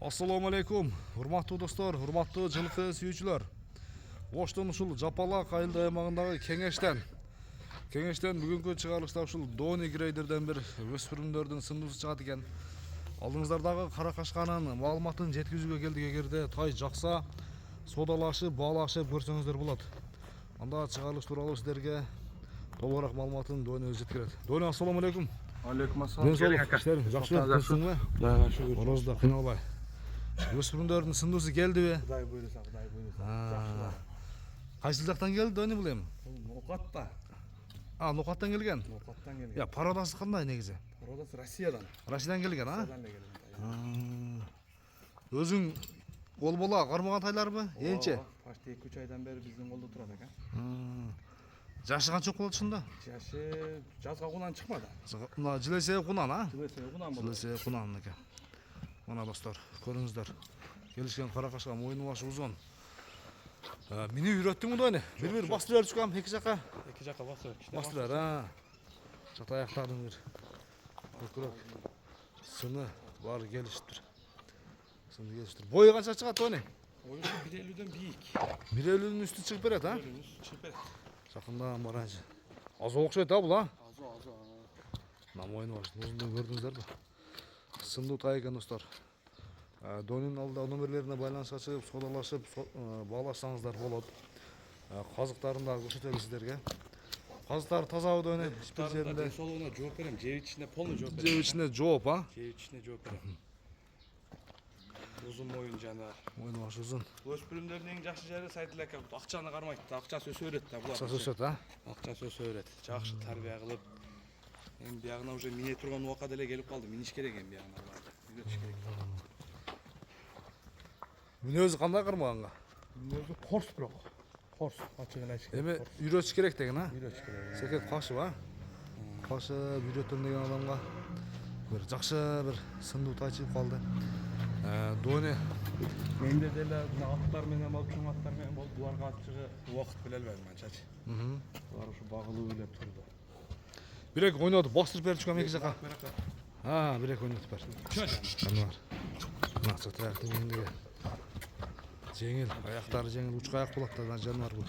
Assalamu alaikum, hurmatlı dostlar, hurmatlı жылқы сүйүүчүлөр. Оштон ушул Жапалак айылды аймагындагы кеңештен бүгүнкү чыгарылышта ушул Дони грейдерден бир өспүрүмдөрдүн сындуусу чыгат экен. Алдыңыздардагы кара кашканын маалыматын жеткизүүгө келдик. Эгерде тай жакса, содалашып, баалашып көрсөңүздөр болот. Анда чыгарылыш тууралуу сиздерге толугураак маалыматын Дони өзү жеткирет. Дони, ассаламу алейкум. Алейкум ассалам. Жакшы, жакшысыңбы? Кудайга шүгүр. Орозда кыйналбай. Өспүрүмдөрдүн сындуусу келдиби? Кудай буйруса. Жакшылар. Кайсы жактан келди Дони бул эми? Нокатта. Нокаттан келген. Нокаттан келген. Я, пародасы кандай негизи? Пародасы Россиядан. Россиядан келген, Россиядан келген. Өзүң ол бола кармаган тайларбы? Энче? Почти 2-3 айдан бери биздин колдо турат экен. Жашы канча болот ушунда? Жашы жазга кунан чыкмады. Мына жилесе кунан, а? Жилесе кунан болот. Жилесе кунан экен. Мына достор, көрүңүздөр. Келишкен кара кашка мойну башы узун. Мени үйрөттүңбү Дони? Бир бастыр берчү кам, эки жака. Эки жака бастыр. Бастыр бер, Чат аяктардын бир көкүрөк сыны баары келиштир. Сыны келиштир. Бою канча чыгат Дони? Бою 1.50ден бийик. 1.50-дин үстү чыгып берет, а? 1.50дин үстү чыгып берет. Жакында баранчы. Аз окшойт, а бул, а? Азы. Мына мойну башы узундугун көрдүңүздөрбү? Сындуу тай экен достор. Донин алдыдагы номерлерине байланышка чыгып, содалашып, баалашсаңыздар болот. Казыктарын дагы көрсөтөлү сиздерге. Казыктары тазабы Дони? Ичпир жеринде. Солуна жооп берем. Жеп ичине полный жооп берем. Жеп ичине жооп, а? Жеп ичине жооп берем. Узун моюн жана. Мойну башы узун. Өспүрүмдөрдүн эң жакшы жери Сайдилака акчаны кармайт. Акчасы өсө берет да булар. Акчасы өсөт, а? Акчасы өсө берет. Жакшы тарбия кылып. Эми биягына уже мине турган убакка деле келип калды. Миниш керек эми биягына аларды. Үйрөтүш керек. Мүнөзү кандай кармаганга? Өзү корс бирок. Корс ачыгын айтыш Эми үйрөтүш керек деген, а? Үйрөтүш керек. Секет кашып, а? Кашып үйрөтөм деген адамга бир жакшы бир сындуу тай чыгып калды. Дони Менде деле мына аттар менен болуп, чоң аттар менен болуп, буларга ачыгы убакыт биле албайм анчачы. Булар ушу багылуу биле турду. бирек ойнотуп бастырып берчү кам эки жака. Бирек ойнотуп бер. Кана бар. Мына чат аяктын кеңдиги. Жеңил, аяктары жеңил, учка аяк болот да жаныбар бул.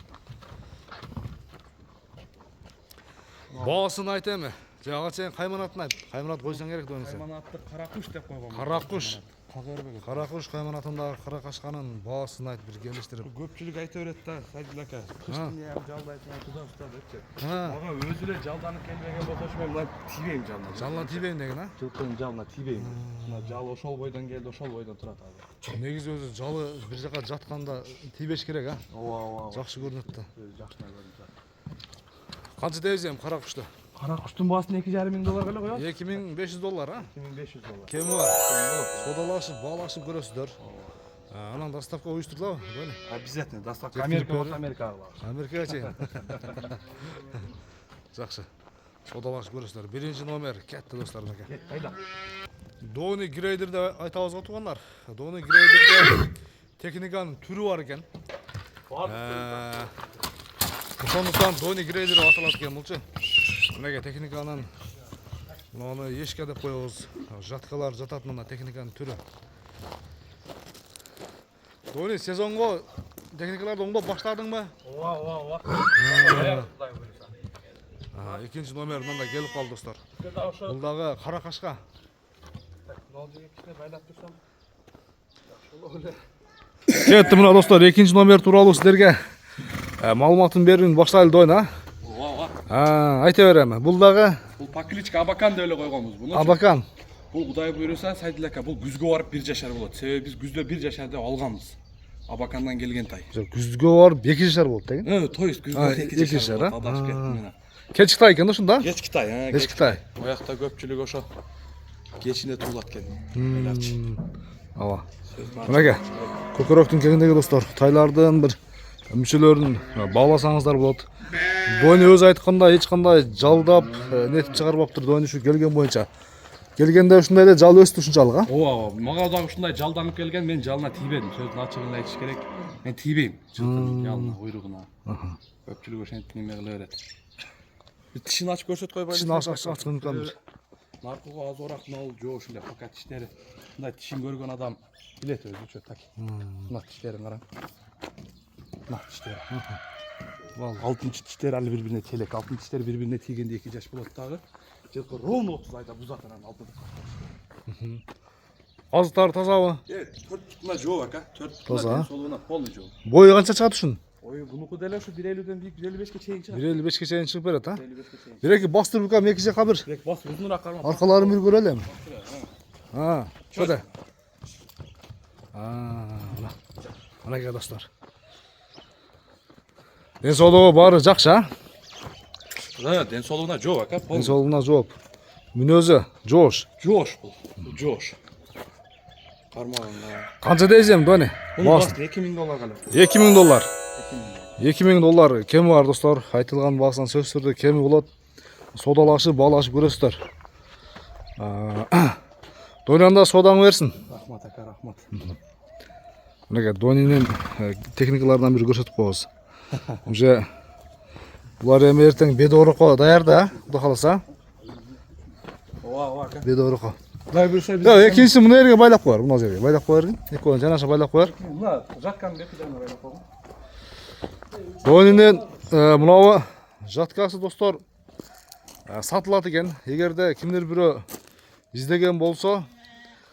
Баасын айт эми. Жага сен кайманатын айт. Кайманат койсоң керек Дони сен. Кайманатты кара куш деп койгон. Кара куш. Кагырбек. Кара куш кайманатындагы кара кашканын баасын айт бир келиштирип. Көпчүлүк айта берет да, Сайдилака. Кыштын эми жалдайсың, тузан уста депчи. Мага өзү эле жалданып келбеген болсо мен мына тийбейм жалына. Жалына тийбейм деген, а? Жылкынын жалына тийбейм. Мына жал ошол бойдон келди, ошол бойдон турат азыр. Негизи өзү жалы бир жака жатканда тийбеш керек, а? Ооба. Жакшы көрүнөт да. Өзү жакшына көрүнөт. Канча дейбиз эми кара кушту? Кара куштун баасын $2,500 эле коет. $2500, а? $2,500. Кеми бар. Содалашып, баалашып көрөсүздөр. Анан доставка уюштурулабы, Дони? Обязательно. Доставка Америка болсо Америкага барабыз. Америкага чейин. Жакшы. Содалашып көрөсүздөр. 1-номер кетти достор мынакей. Кайда? Дони грейдерде айтабызга туугандар. Дони грейдерде техниканын түрү бар экен. Ошондуктан Дони грейдер деп аталат экен булчу. Мынакей техниканын муну эшке деп коебуз. Жаткалар жатат мына техниканын түрү. Дони, сезонго техникаларды оңдоп баштадыңбы? Ооба. Экинчи номер мында келип калды достор. Бул дагы кара кашка. Нол жерге кичине байлап турсам. Ошол эле. Кетти мына достор, экинчи номер тууралуу сиздерге маалыматын берүүнү баштайлы Дони, а? Ооба. Айта берем. Бул дагы Бул покличка Абакан деп эле койгонбуз буну. Абакан. Бул Кудай буйруса Сайдилака бул күзгө барып 1 жашар болот. Себеби биз күздө 1 жашар деп алганбыз. Абакандан келген тай. Күзгө барып 2 жашар болот деген. То есть күзгө 2 жашар. Адашып кеттим мен. Кечки тай экен ошондо? Кечки тай, Кечки тай. Оякта көпчүлүк ошо кечине туулат экен. Байлапчы. Ооба. Мынакей көкөрөктүн кеңдиги достор, тайлардын бир мүчөлөрүн бааласаңыздар болот. Дони өзү айткандай эч кандай жалдап нетип чыгарбаптыр Дони ушу келген боюнча. Келгенде ушундай эле жал өстү ушунчалык, а? Ооба, мага дагы ушундай жалданып келген, мен жалына тийбедим. Сөздүн ачыгын айтыш керек. Мен тийбейм жылкынын жалына, уйругуна. Көпчүлүк ошентип неме кыла берет. Тишин ачып көрсөт койбойлу. Тишин ачкан бир. Narkoga azыраак мал жоо ушундай пока тиштери. Мындай тишин көргөн адам билет өзү чө так. Мына тиштерин караң. Мына тиштери. Алтынчы тиштери али бири-бирине телек. Алтын тиштери бири-бирине тийгенде 2 жаш болот дагы. Жылкы ровно 30 айда бузат анан алтын. Азыктары тазабы? 4 мына жоо ака. 4 Таза. солуна полный жоо. Бою канча чыгат ушун? Ой, бунуку деле ушу 150ден бийик 155ке чейин чыгат. 1.55 чейин чыгып берет, а? 155ке чейин. Биреки бастырып кам эки жака бир. Бек бас узунураак карма. Аркаларын бир көрөлү эми. Шöyle. Мынакей достор. Ден соолугу баары жакшы, а? Ден соолугуна жоо ака. Ден соолугуна жооп. Мүнөзү жоош. Жоош бул. Жоош. Кармаганда. Канча дейсиң, Дони? $2000 калат. $2000. $2000 кеми бар достор. Айтылган баасынан сөзсүз түрдө кеми болот. Содалашып, баалашып көрөсүздөр. Донянда содаңы берсин. Рахмат ака, рахмат. Мынакей Донинин техникаларынан бири көрсөтүп коебуз. Уже булар эми эртең бедоорукко даярда, а? Кудай кааласа. Ооба ака. Бедоорукко. Дай буюрса биз. Жок, экинчиси мына жерге байлап коер, мына жерге байлап коергин. Экөөнү жанаша байлап коер. Мына жаткан бекиден байлап койгон. Донинин мынабу жаткасы достор сатылат экен. Эгерде кимдир бирөө издеген болсо,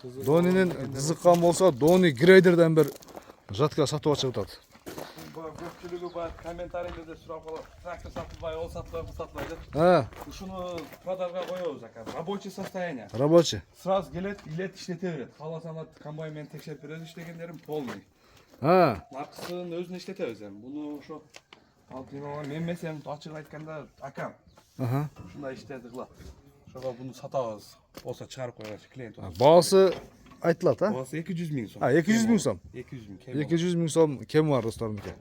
Донинин кызыккан болсо, Дони Грейдерден бир жатка сатып ачып атат. Көпчүлүгү бар комментарийлерде сурап калат. Трактор сатылбай, ол сатылбай, бул сатылбай деп. Ушуну продажга коебуз ака. Рабочий состояние. Рабочий. Сразу келет, илет, иштете берет. Кааласа комбайн менен текшерип берет, иштегендерим полный. Наркысын өзүнө иштетебиз эми. Буну ошо мен месем ачык айтканда акам. Ушундай иштерди кылат. Ошого буну сатабыз. Болсо чыгарып коебуз клиент. Баасы айтылат, а? Баасы 200 000 сом. 200 000 сом. 200 000 кем. 200 000 сом кеми бар досторумке.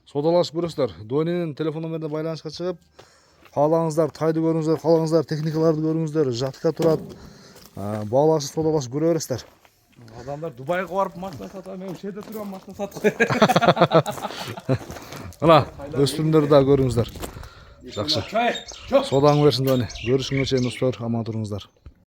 Содалашып көрөсүздөр. Донинин телефон номерине байланышка чыгып, каалаңыздар тайды көрүңүздөр, каалаңыздар техникаларды көрүңүздөр, жатка турат. Баалашып, содалашып көрө бересиздер. Адамдар Дубайга барып машина сатат, мен ушул жерде турган машина сатып. Мына, өспүрүмдөрдү да көрүңүздөр. Жакшы. Содаңы берсин Дони. Көрүшүнгө чейин достор, аман туруңуздар.